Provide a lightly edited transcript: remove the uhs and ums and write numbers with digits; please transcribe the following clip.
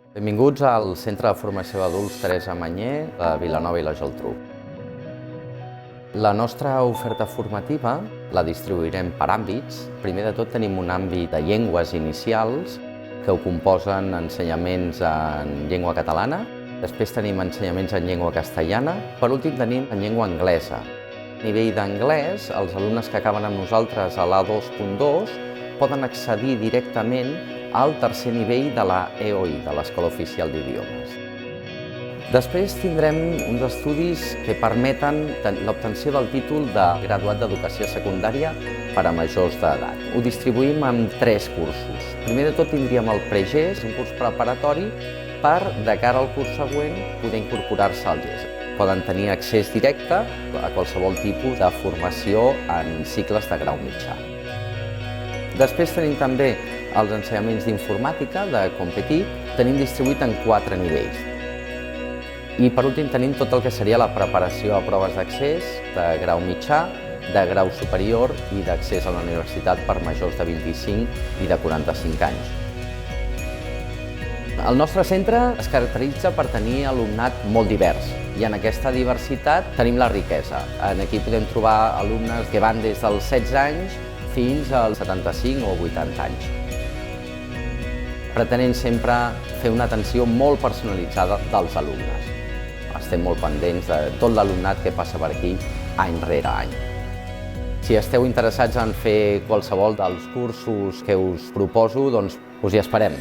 Benvinguts al Centre de Formació d'Adults Teresa Manyer de Vilanova i la Geltrú. La nostra oferta formativa la distribuirem per àmbits. Primer de tot tenim un àmbit de llengües inicials que ho composen ensenyaments en llengua catalana, després tenim ensenyaments en llengua castellana, per últim tenim en llengua anglesa. A nivell d'anglès, els alumnes que acaben amb nosaltres a l'A2.2 poden accedir directament al tercer nivell de la EOI, de l'Escola Oficial d'Idiomes. Després tindrem uns estudis que permeten l'obtenció del títol de graduat d'Educació Secundària per a majors d'edat. Ho distribuïm en 3 cursos. Primer de tot tindríem el Pre-GES, un curs preparatori per, de cara al curs següent, poder incorporar-se al GES. Poden tenir accés directe a qualsevol tipus de formació en cicles de grau mitjà. Després tenim també els ensenyaments d'informàtica, de Competit, tenim distribuït en 4 nivells. I per últim tenim tot el que seria la preparació a proves d'accés de grau mitjà, de grau superior i d'accés a la universitat per majors de 25 i de 45 anys. El nostre centre es caracteritza per tenir alumnat molt divers i en aquesta diversitat tenim la riquesa. Aquí podem trobar alumnes que van des dels 16 anys fins als 75 o 80 anys. Pretenent sempre fer una atenció molt personalitzada dels alumnes. Estem molt pendents de tot l'alumnat que passa per aquí any rere any. Si esteu interessats en fer qualsevol dels cursos que us proposo, doncs us hi esperem.